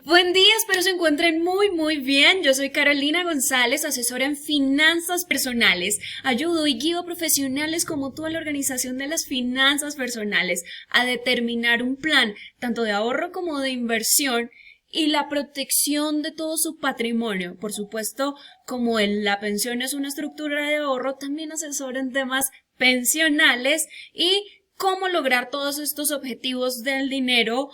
Buen día, espero se encuentren muy bien. Yo soy Carolina González, asesora en finanzas personales. Ayudo y guío a profesionales como tú a la organización de las finanzas personales, a determinar un plan tanto de ahorro como de inversión y la protección de todo su patrimonio. Por supuesto, como la pensión es una estructura de ahorro, también asesora en temas pensionales y cómo lograr todos estos objetivos del dinero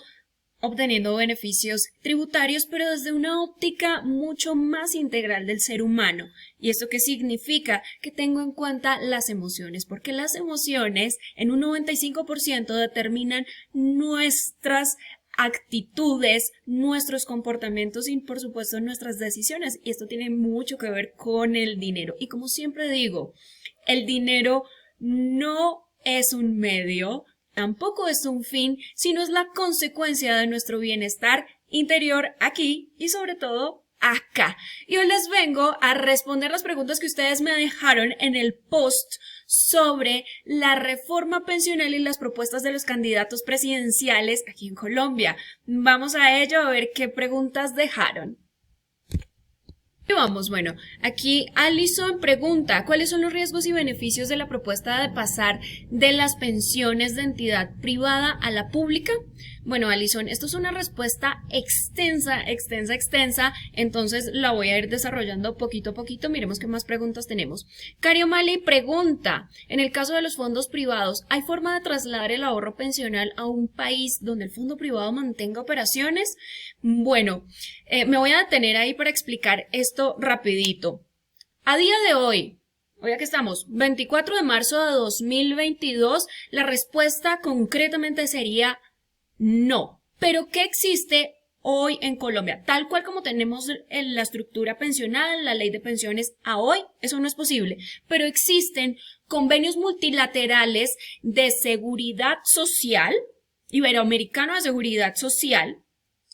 obteniendo beneficios tributarios, pero desde una óptica mucho más integral del ser humano. ¿Y esto qué significa? Que tengo en cuenta las emociones, porque las emociones en un 95% determinan nuestras actitudes, nuestros comportamientos y por supuesto nuestras decisiones. Y esto tiene mucho que ver con el dinero. Y como siempre digo, el dinero no es un medio, tampoco es un fin, sino es la consecuencia de nuestro bienestar interior aquí y sobre todo acá. Y hoy les vengo a responder las preguntas que ustedes me dejaron en el post sobre la reforma pensional y las propuestas de los candidatos presidenciales aquí en Colombia. Vamos a ello a ver qué preguntas dejaron. Y vamos, bueno, aquí Alison pregunta, ¿cuáles son los riesgos y beneficios de la propuesta de pasar de las pensiones de entidad privada a la pública? Bueno, Alison, esto es una respuesta extensa, entonces la voy a ir desarrollando poquito a poquito. Miremos qué más preguntas tenemos. Cario Mali pregunta, en el caso de los fondos privados, ¿hay forma de trasladar el ahorro pensional a un país donde el fondo privado mantenga operaciones? Bueno, me voy a detener ahí para explicar esto rapidito. A día de hoy, aquí estamos, 24 de marzo de 2022, la respuesta concretamente sería no. Pero ¿qué existe hoy en Colombia? Tal cual como tenemos en la estructura pensional, la ley de pensiones, a hoy eso no es posible. Pero existen convenios multilaterales de seguridad social, iberoamericano de seguridad social,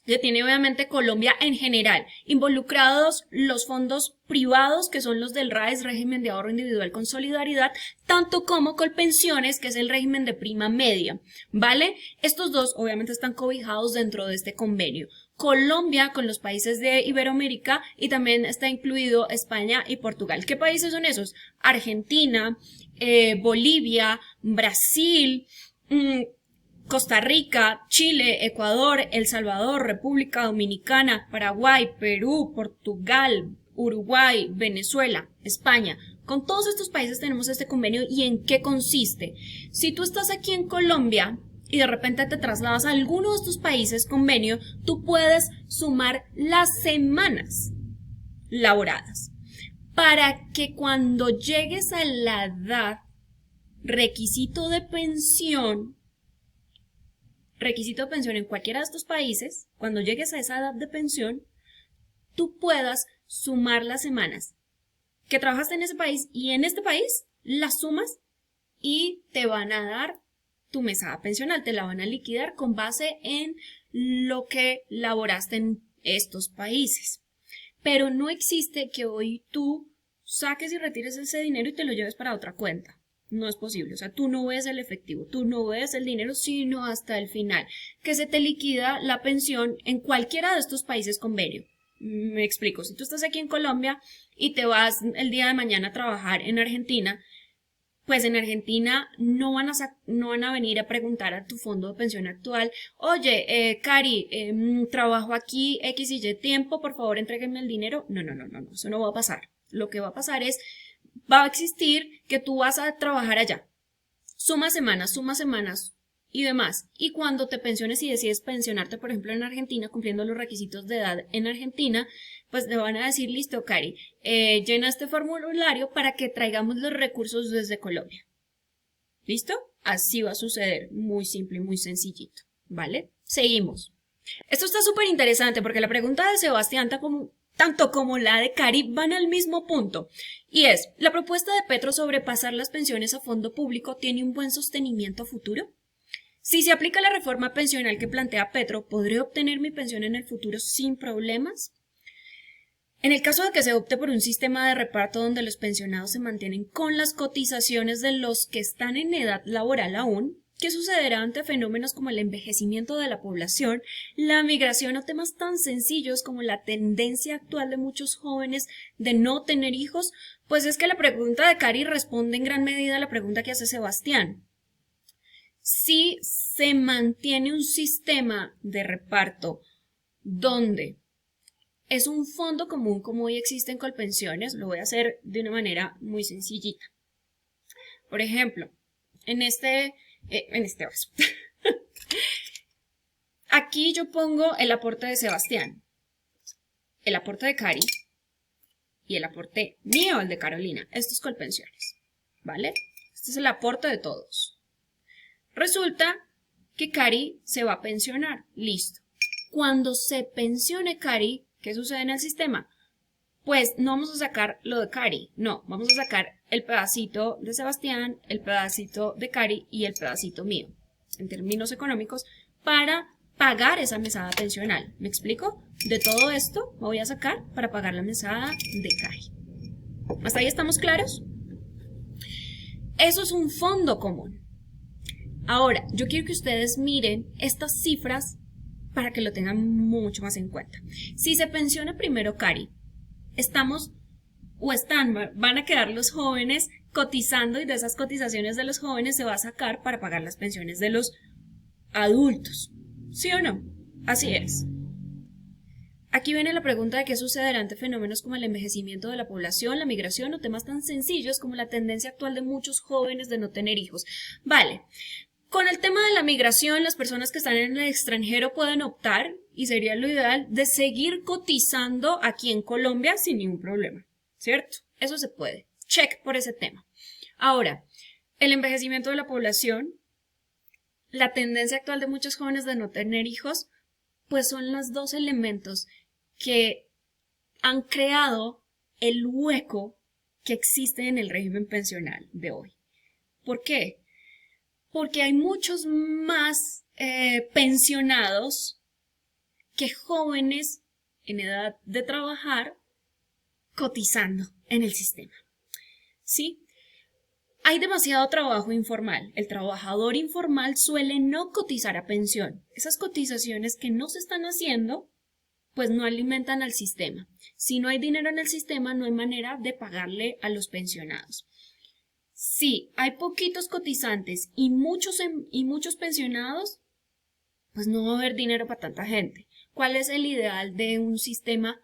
que tiene obviamente Colombia en general, involucrados los fondos privados, que son los del RAES, régimen de ahorro individual con solidaridad, tanto como Colpensiones, que es el régimen de prima media, ¿vale? Estos dos obviamente están cobijados dentro de este convenio. Colombia con los países de Iberoamérica y también está incluido España y Portugal. ¿Qué países son esos? Argentina, Bolivia, Brasil, Costa Rica, Chile, Ecuador, El Salvador, República Dominicana, Paraguay, Perú, Portugal, Uruguay, Venezuela, España. Con todos estos países tenemos este convenio. ¿Y en qué consiste? Si tú estás aquí en Colombia y de repente te trasladas a alguno de estos países convenio, tú puedes sumar las semanas laboradas para que cuando llegues a la edad requisito de pensión en cualquiera de estos países, cuando llegues a esa edad de pensión, tú puedas sumar las semanas que trabajaste en ese país y en este país las sumas y te van a dar tu mesada pensional, te la van a liquidar con base en lo que laboraste en estos países. Pero no existe que hoy tú saques y retires ese dinero y te lo lleves para otra cuenta. No es posible, o sea, tú no ves el efectivo, tú no ves el dinero, sino hasta el final, que se te liquida la pensión en cualquiera de estos países convenio. Me explico, si tú estás aquí en Colombia y te vas el día de mañana a trabajar en Argentina, pues en Argentina no van a venir a preguntar a tu fondo de pensión actual, oye, Cari, trabajo aquí X y Y tiempo, por favor entréguenme el dinero. No, eso no va a pasar. Lo que va a pasar es, va a existir que tú vas a trabajar allá. Suma semanas y demás. Y cuando te pensiones y decides pensionarte, por ejemplo, en Argentina, cumpliendo los requisitos de edad en Argentina, pues te van a decir, listo, Cari, llena este formulario para que traigamos los recursos desde Colombia. ¿Listo? Así va a suceder. Muy simple, muy sencillito. ¿Vale? Seguimos. Esto está súper interesante porque la pregunta de Sebastián tanto como la de Cari van al mismo punto, y es, ¿la propuesta de Petro sobre pasar las pensiones a fondo público tiene un buen sostenimiento a futuro? Si se aplica la reforma pensional que plantea Petro, ¿podré obtener mi pensión en el futuro sin problemas? En el caso de que se opte por un sistema de reparto donde los pensionados se mantienen con las cotizaciones de los que están en edad laboral aún, ¿Qué sucederá ante fenómenos como el envejecimiento de la población, la migración o temas tan sencillos como la tendencia actual de muchos jóvenes de no tener hijos? Pues es que la pregunta de Cari responde en gran medida a la pregunta que hace Sebastián. Si se mantiene un sistema de reparto donde es un fondo común como hoy existe en Colpensiones, lo voy a hacer de una manera muy sencillita. Por ejemplo, en este vaso. Aquí yo pongo el aporte de Sebastián, el aporte de Cari y el aporte mío, el de Carolina. Esto es Colpensiones, ¿vale? Este es el aporte de todos. Resulta que Cari se va a pensionar. Listo. Cuando se pensione Cari, ¿qué sucede en el sistema? Pues no vamos a sacar lo de Cari, no, vamos a sacar el pedacito de Sebastián, el pedacito de Cari y el pedacito mío, en términos económicos, para pagar esa mesada pensional. ¿Me explico? De todo esto me voy a sacar para pagar la mesada de Cari. ¿Hasta ahí estamos claros? Eso es un fondo común. Ahora, yo quiero que ustedes miren estas cifras para que lo tengan mucho más en cuenta. Si se pensiona primero Cari, van a quedar los jóvenes cotizando y de esas cotizaciones de los jóvenes se va a sacar para pagar las pensiones de los adultos. ¿Sí o no? Así es. Aquí viene la pregunta de qué sucederá ante fenómenos como el envejecimiento de la población, la migración o temas tan sencillos como la tendencia actual de muchos jóvenes de no tener hijos. Vale. Con el tema de la migración, las personas que están en el extranjero pueden optar, y sería lo ideal, de seguir cotizando aquí en Colombia sin ningún problema, ¿cierto? Eso se puede. Check por ese tema. Ahora, el envejecimiento de la población, la tendencia actual de muchos jóvenes de no tener hijos, pues son los dos elementos que han creado el hueco que existe en el régimen pensional de hoy. ¿Por qué? Porque hay muchos más pensionados que jóvenes en edad de trabajar cotizando en el sistema. ¿Sí? Hay demasiado trabajo informal. El trabajador informal suele no cotizar a pensión. Esas cotizaciones que no se están haciendo, pues no alimentan al sistema. Si no hay dinero en el sistema, no hay manera de pagarle a los pensionados. Si hay poquitos cotizantes y muchos pensionados, pues no va a haber dinero para tanta gente. ¿Cuál es el ideal de un sistema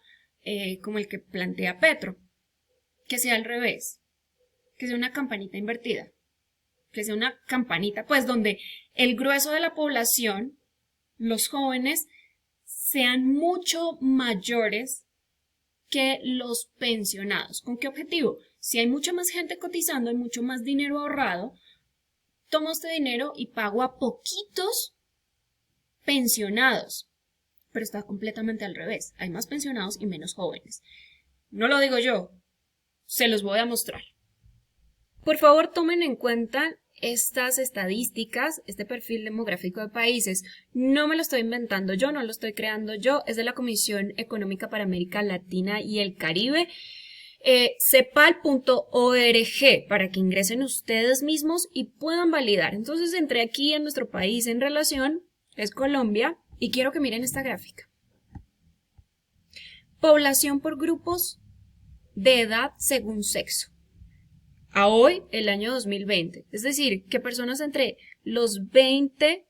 como el que plantea Petro? Que sea al revés, que sea una campanita invertida, que sea una campanita, pues donde el grueso de la población, los jóvenes, sean mucho mayores que los pensionados. ¿Con qué objetivo? Si hay mucha más gente cotizando, hay mucho más dinero ahorrado, tomo este dinero y pago a poquitos pensionados. Pero está completamente al revés. Hay más pensionados y menos jóvenes. No lo digo yo, se los voy a mostrar. Por favor, tomen en cuenta estas estadísticas, este perfil demográfico de países. No me lo estoy inventando yo, no lo estoy creando yo, es de la Comisión Económica para América Latina y el Caribe. Cepal.org para que ingresen ustedes mismos y puedan validar. Entonces entré aquí en nuestro país en relación, es Colombia, y quiero que miren esta gráfica. Población por grupos de edad según sexo. A hoy, el año 2020. Es decir, que personas entre los 20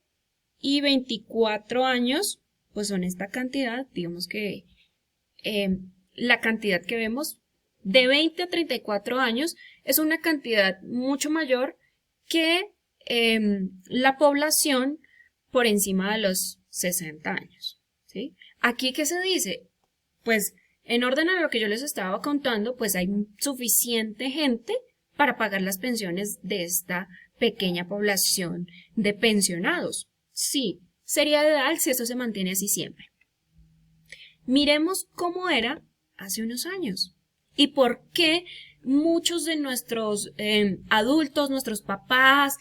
y 24 años, pues son esta cantidad, digamos que la cantidad que vemos de 20 a 34 años es una cantidad mucho mayor que la población por encima de los 60 años, ¿sí? Aquí, ¿qué se dice? Pues, en orden a lo que yo les estaba contando, pues hay suficiente gente para pagar las pensiones de esta pequeña población de pensionados. Sí, sería ideal si eso se mantiene así siempre. Miremos cómo era hace unos años y por qué muchos de nuestros adultos, nuestros papás,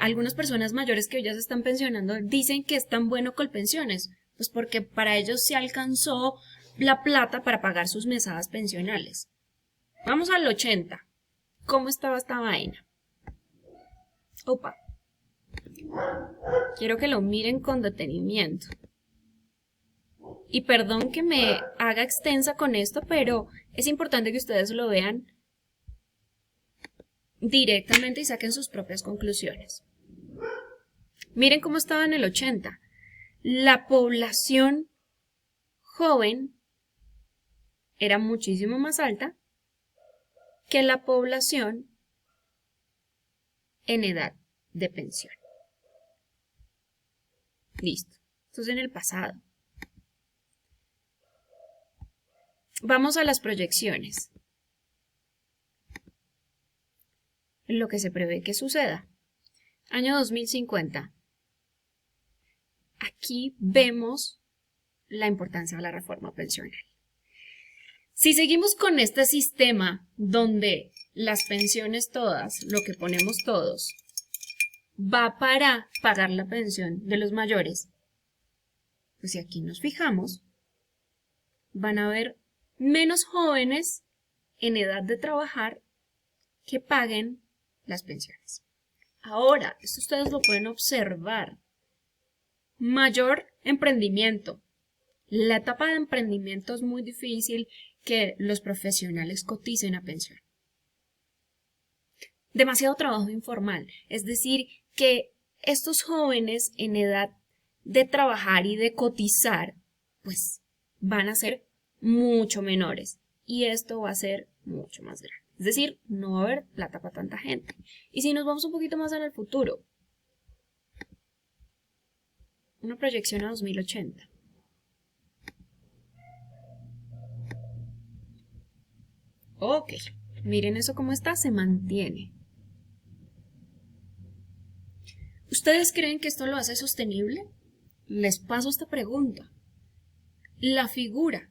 algunas personas mayores que hoy ya se están pensionando, dicen que es tan bueno Colpensiones. Pues porque para ellos se alcanzó la plata para pagar sus mesadas pensionales. Vamos al 80. ¿Cómo estaba esta vaina? Opa. Quiero que lo miren con detenimiento. Y perdón que me haga extensa con esto, pero es importante que ustedes lo vean directamente y saquen sus propias conclusiones. Miren cómo estaba en el 80. La población joven era muchísimo más alta que la población en edad de pensión. Listo. Esto es en el pasado. Vamos a las proyecciones. Lo que se prevé que suceda. Año 2050. Aquí vemos la importancia de la reforma pensional. Si seguimos con este sistema donde las pensiones todas, lo que ponemos todos, va para pagar la pensión de los mayores, pues si aquí nos fijamos, van a haber menos jóvenes en edad de trabajar que paguen las pensiones. Ahora, esto ustedes lo pueden observar. Mayor emprendimiento. La etapa de emprendimiento es muy difícil que los profesionales coticen a pensión. Demasiado trabajo informal, es decir, que estos jóvenes en edad de trabajar y de cotizar, pues van a ser mucho menores y esto va a ser mucho más grande. Es decir, no va a haber plata para tanta gente. Y si nos vamos un poquito más en el futuro, una proyección a 2080. Ok, miren eso cómo está, se mantiene. ¿Ustedes creen que esto lo hace sostenible? Les paso esta pregunta. ¿La figura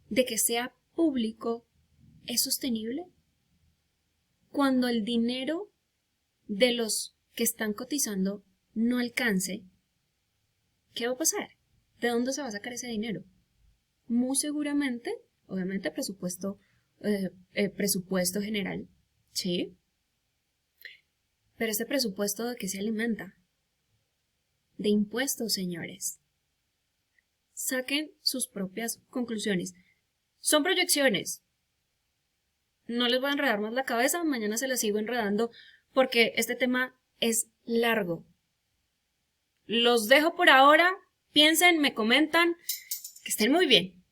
de que sea público es sostenible? Cuando el dinero de los que están cotizando no alcance, ¿qué va a pasar? ¿De dónde se va a sacar ese dinero? Muy seguramente, obviamente, presupuesto general, ¿sí? Pero este presupuesto, ¿de qué se alimenta? De impuestos, señores. Saquen sus propias conclusiones. Son proyecciones. No les voy a enredar más la cabeza, mañana se las sigo enredando porque este tema es largo. Los dejo por ahora, piensen, me comentan, que estén muy bien.